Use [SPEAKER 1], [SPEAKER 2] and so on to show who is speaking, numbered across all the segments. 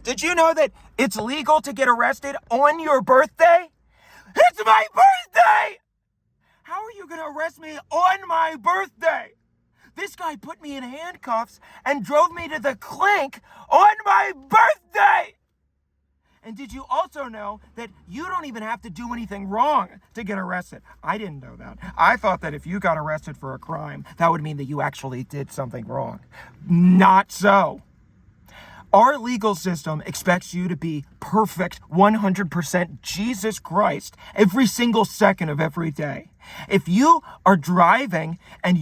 [SPEAKER 1] Did you know that it's legal to get arrested on your birthday? It's my birthday! How are you going to arrest me on my birthday? This guy put me in handcuffs and drove me to the clink on my birthday! And did you also know that you don't even have to do anything wrong to get arrested? I didn't know that. I thought that if you got arrested for a crime, that would mean that you actually did something wrong. Not so. Our legal system expects you to be perfect, 100% Jesus Christ every single second of every day. If you are driving and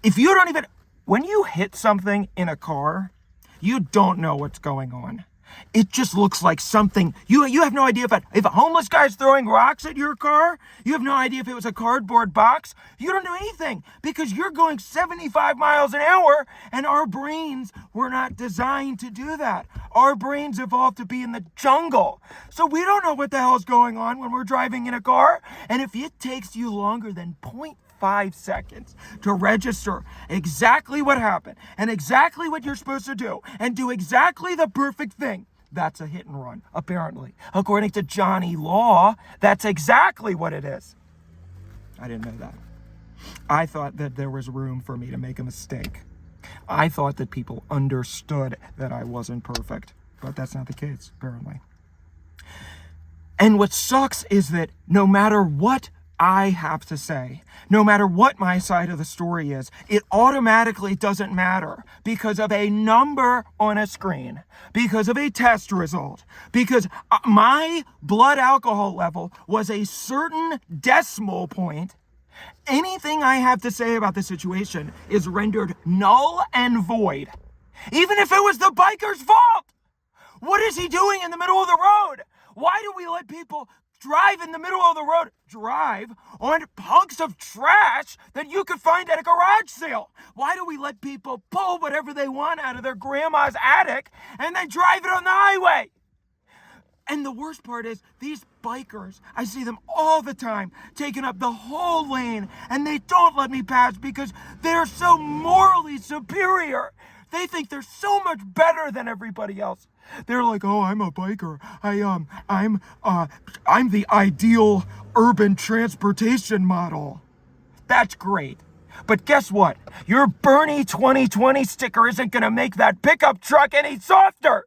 [SPEAKER 1] if you don't even, when you hit something in a car, you don't know what's going on. It just looks like something, you have no idea if a homeless guy's throwing rocks at your car, you have no idea if it was a cardboard box, you don't know anything because you're going 75 miles an hour and our brains were not designed to do that. Our brains evolved to be in the jungle. So we don't know what the hell is going on when we're driving in a car. And if it takes you longer than 0.5 seconds to register exactly what happened and exactly what you're supposed to do and do exactly the perfect thing, that's a hit and run, apparently. According to Johnny Law, that's exactly what it is. I didn't know that. I thought that there was room for me to make a mistake. I thought that people understood that I wasn't perfect, but that's not the case, apparently. And what sucks is that no matter what I have to say, no matter what my side of the story is, it automatically doesn't matter because of a number on a screen, because of a test result, because my blood alcohol level was a certain decimal point. Anything I have to say about the situation is rendered null and void, even if it was the biker's fault. What is he doing in the middle of the road? Why do we let people drive in the middle of the road, drive on hunks of trash that you could find at a garage sale? Why do we let people pull whatever they want out of their grandma's attic and then drive it on the highway? And the worst part is these bikers, I see them all the time taking up the whole lane and they don't let me pass because they're so morally superior. They think they're so much better than everybody else. They're like, oh, I'm a biker. I'm the ideal urban transportation model. That's great. But guess what? Your Bernie 2020 sticker isn't going to make that pickup truck any softer.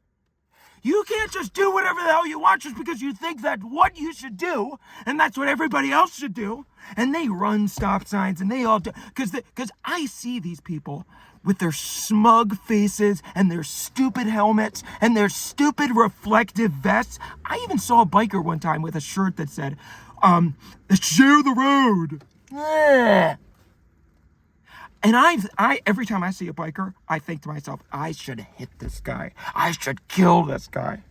[SPEAKER 1] You can't just do whatever the hell you want just because you think that's what you should do, and that's what everybody else should do. And they run stop signs, and they all do. Because I see these people with their smug faces and their stupid helmets and their stupid reflective vests. I even saw a biker one time with a shirt that said, share the road. Ugh. And I every time I see a biker, I think to myself, I should hit this guy. I should kill this guy.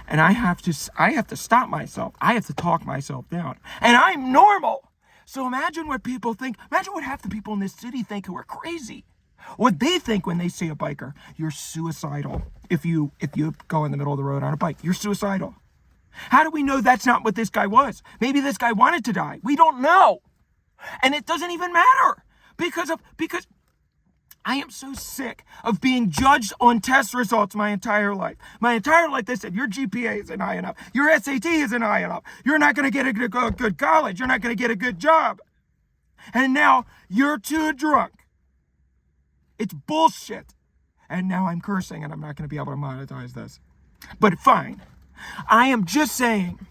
[SPEAKER 1] And I have to stop myself. I have to talk myself down. And I'm normal. So imagine what people think. Imagine what half the people in this city think who are crazy. What they think when they see a biker. You're suicidal. If you go in the middle of the road on a bike, you're suicidal. How do we know that's not what this guy was? Maybe this guy wanted to die. We don't know. And it doesn't even matter. Because I am so sick of being judged on test results my entire life. My entire life, they said, your GPA isn't high enough. Your SAT isn't high enough. You're not going to get a good college. You're not going to get a good job. And now you're too drunk. It's bullshit. And now I'm cursing and I'm not going to be able to monetize this. But fine. I am just saying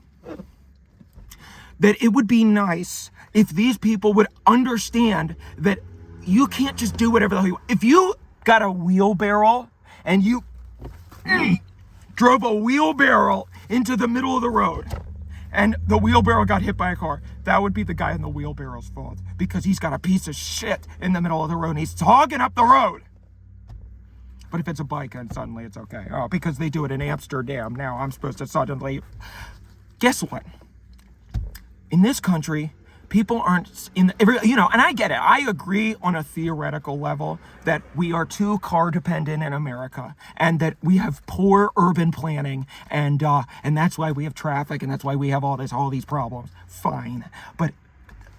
[SPEAKER 1] that it would be nice if these people would understand that you can't just do whatever the hell you want. If you got a wheelbarrow and you drove a wheelbarrow into the middle of the road and the wheelbarrow got hit by a car, that would be the guy in the wheelbarrow's fault because he's got a piece of shit in the middle of the road and he's hogging up the road. But if it's a bike, and suddenly it's okay. Oh, because they do it in Amsterdam now, I'm supposed to suddenly... Guess what? In this country, people aren't and I get it. I agree on a theoretical level that we are too car dependent in America and that we have poor urban planning and that's why we have traffic and that's why we have all these problems. Fine. But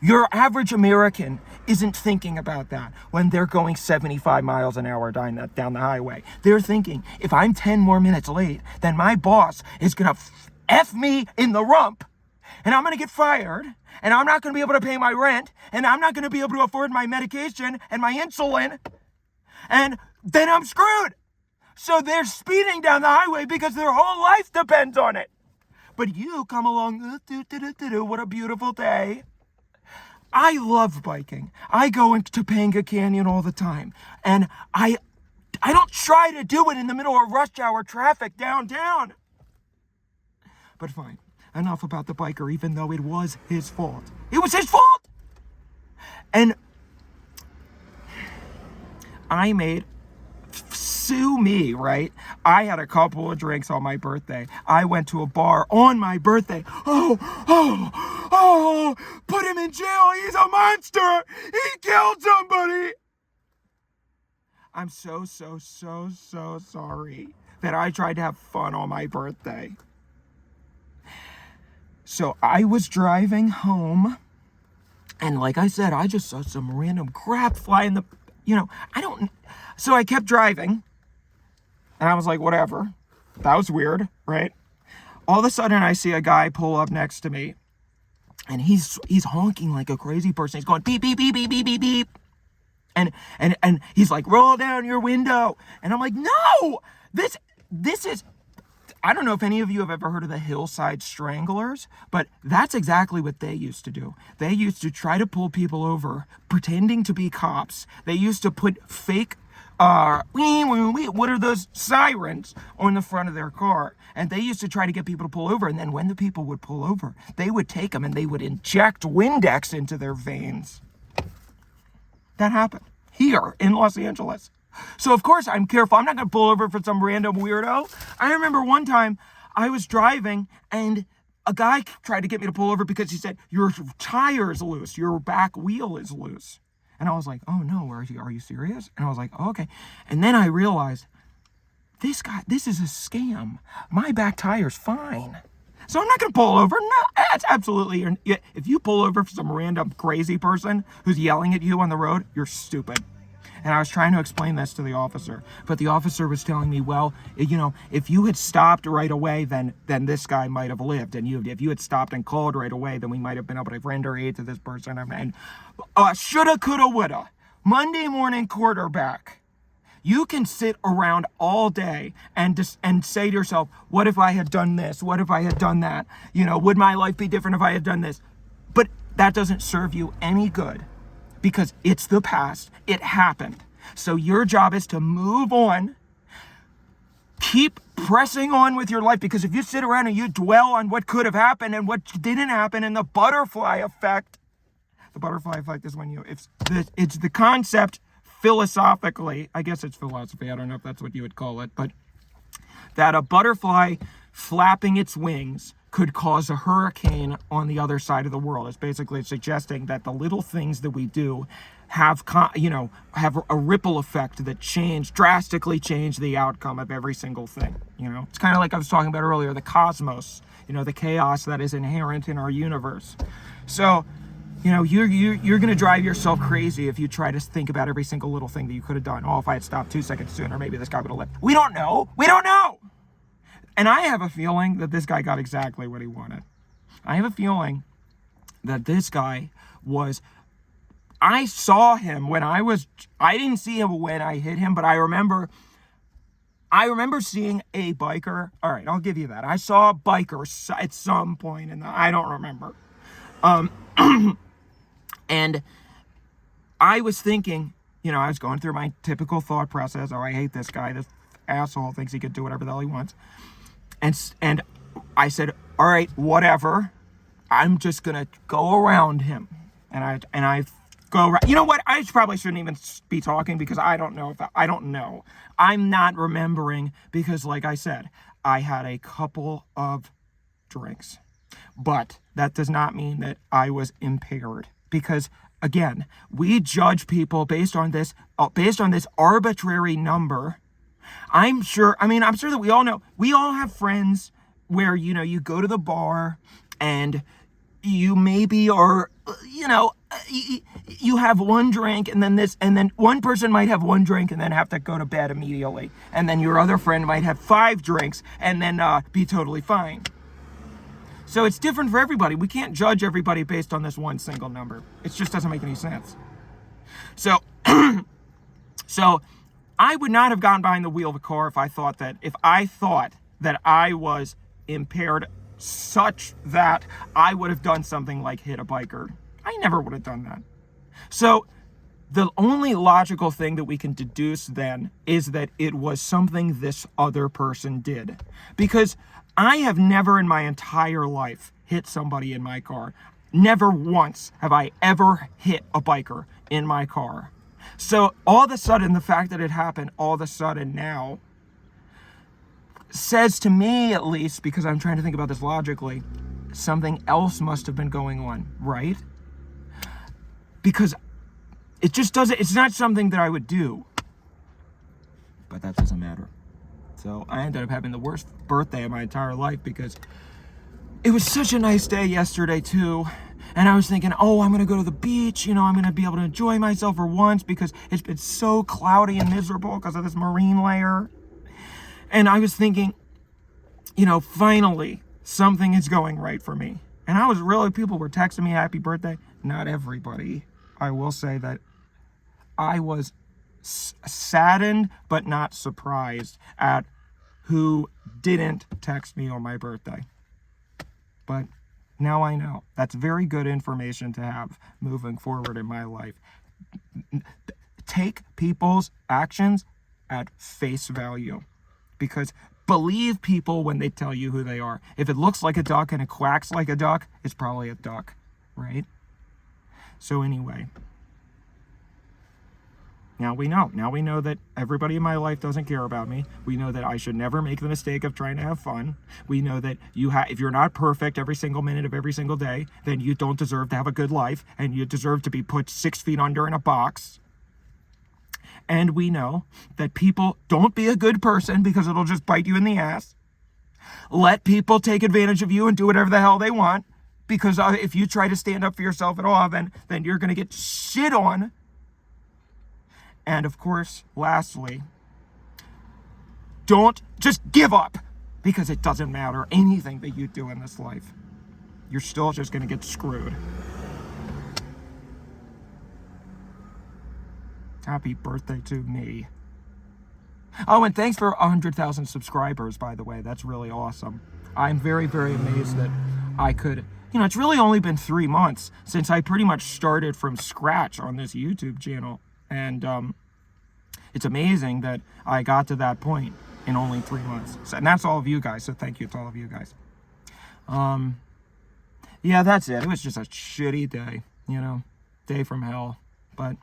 [SPEAKER 1] Your average American isn't thinking about that when they're going 75 miles an hour down the highway. They're thinking, if I'm 10 more minutes late, then my boss is going to F me in the rump, and I'm going to get fired, and I'm not going to be able to pay my rent, and I'm not going to be able to afford my medication and my insulin, and then I'm screwed. So they're speeding down the highway because their whole life depends on it. But you come along, what a beautiful day. I love biking. I go into Topanga Canyon all the time. And I don't try to do it in the middle of rush hour traffic downtown. But fine, enough about the biker, even though it was his fault. It was his fault! And I made... Sue me, right? I had a couple of drinks on my birthday. I went to a bar on my birthday. Oh, put him in jail. He's a monster. He killed somebody. I'm so sorry that I tried to have fun on my birthday. So I was driving home, and like I said, I just saw some random crap fly in the, so I kept driving. And I was like, whatever. That was weird, right? All of a sudden, I see a guy pull up next to me. And he's honking like a crazy person. He's going beep, beep, beep, beep, beep, beep, beep. And he's like, roll down your window. And I'm like, no! This is... I don't know if any of you have ever heard of the Hillside Stranglers, but that's exactly what they used to do. They used to try to pull people over, pretending to be cops. They used to put fake... what are those sirens on the front of their car? And they used to try to get people to pull over. And then when the people would pull over, they would take them and they would inject Windex into their veins. That happened here in Los Angeles. So of course I'm careful. I'm not going to pull over for some random weirdo. I remember one time I was driving and a guy tried to get me to pull over because he said, your tire is loose. Your back wheel is loose. And I was like, oh no, are you serious? And I was like, oh, okay. And then I realized, this is a scam. My back tire's fine. So I'm not going to pull over. No, that's absolutely, if you pull over for some random crazy person who's yelling at you on the road, you're stupid. And I was trying to explain this to the officer, but the officer was telling me, well, if you had stopped right away, then this guy might have lived. And if you had stopped and called right away, then we might have been able to render aid to this person. And shoulda, coulda, woulda. Monday morning quarterback. You can sit around all day and say to yourself, what if I had done this? What if I had done that? Would my life be different if I had done this? But that doesn't serve you any good. Because it's the past. It happened. So your job is to move on. Keep pressing on with your life. Because if you sit around and you dwell on what could have happened and what didn't happen and the butterfly effect. The butterfly effect is when it's the concept philosophically. I guess it's philosophy. I don't know if that's what you would call it. But that a butterfly flapping its wings could cause a hurricane on the other side of the world. It's basically suggesting that the little things that we do have a ripple effect that drastically change the outcome of every single thing. It's kind of like I was talking about earlier, the cosmos, the chaos that is inherent in our universe. So, you're going to drive yourself crazy if you try to think about every single little thing that you could have done. Oh, if I had stopped 2 seconds sooner, maybe this guy would have lived. We don't know. And I have a feeling that this guy got exactly what he wanted. I have a feeling that this guy I saw him I didn't see him when I hit him, but I remember seeing a biker. All right, I'll give you that. I saw a biker at some point I don't remember. And I was thinking, I was going through my typical thought process. Oh, I hate this guy. This asshole thinks he could do whatever the hell he wants. And I said, all right, whatever. I'm just going to go around him. And I go around. You know what? I probably shouldn't even be talking because I don't know. I'm not remembering because, like I said, I had a couple of drinks. But that does not mean that I was impaired because, again, we judge people based on this arbitrary number. I'm sure that we all know, we all have friends where, you go to the bar and you maybe are, you have one drink and then one person might have one drink and then have to go to bed immediately. And then your other friend might have 5 drinks and then be totally fine. So it's different for everybody. We can't judge everybody based on this one single number. It just doesn't make any sense. So, so I would not have gone behind the wheel of a car if I thought that I was impaired such that I would have done something like hit a biker. I never would have done that. So the only logical thing that we can deduce then is that it was something this other person did. Because I have never in my entire life hit somebody in my car. Never once have I ever hit a biker in my car. So all of a sudden, the fact that it happened all of a sudden now says to me, at least, because I'm trying to think about this logically, something else must have been going on, right? Because it just doesn't, it's not something that I would do. But that doesn't matter. So I ended up having the worst birthday of my entire life because it was such a nice day yesterday too. And I was thinking, oh, I'm going to go to the beach. I'm going to be able to enjoy myself for once because it's been so cloudy and miserable because of this marine layer. And I was thinking, finally, something is going right for me. And people were texting me happy birthday. Not everybody. I will say that I was saddened, but not surprised at who didn't text me on my birthday. But now I know. That's very good information to have moving forward in my life. Take people's actions at face value. Because believe people when they tell you who they are. If it looks like a duck and it quacks like a duck, it's probably a duck, right? So anyway, now we know. Now we know that everybody in my life doesn't care about me. We know that I should never make the mistake of trying to have fun. We know that if you're not perfect every single minute of every single day, then you don't deserve to have a good life, and you deserve to be put 6 feet under in a box. And we know that people, don't be a good person because it'll just bite you in the ass. Let people take advantage of you and do whatever the hell they want. Because if you try to stand up for yourself at all, then you're going to get shit on. And of course, lastly, don't just give up. Because it doesn't matter anything that you do in this life. You're still just going to get screwed. Happy birthday to me. Oh, and thanks for 100,000 subscribers, by the way. That's really awesome. I'm very, very amazed that I could... it's really only been 3 months since I pretty much started from scratch on this YouTube channel. And it's amazing that I got to that point in only 3 months. So, and that's all of you guys, so thank you to all of you guys. Yeah, that's it. It was just a shitty day, day from hell. But...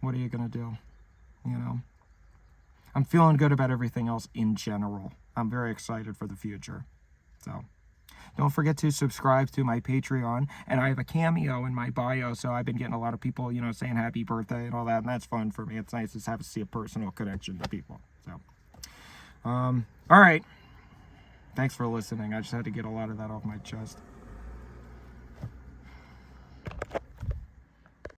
[SPEAKER 1] what are you going to do? I'm feeling good about everything else in general. I'm very excited for the future. So, don't forget to subscribe to my Patreon. And I have a cameo in my bio, so I've been getting a lot of people, saying happy birthday and all that. And that's fun for me. It's nice to see a personal connection to people. So, all right. Thanks for listening. I just had to get a lot of that off my chest.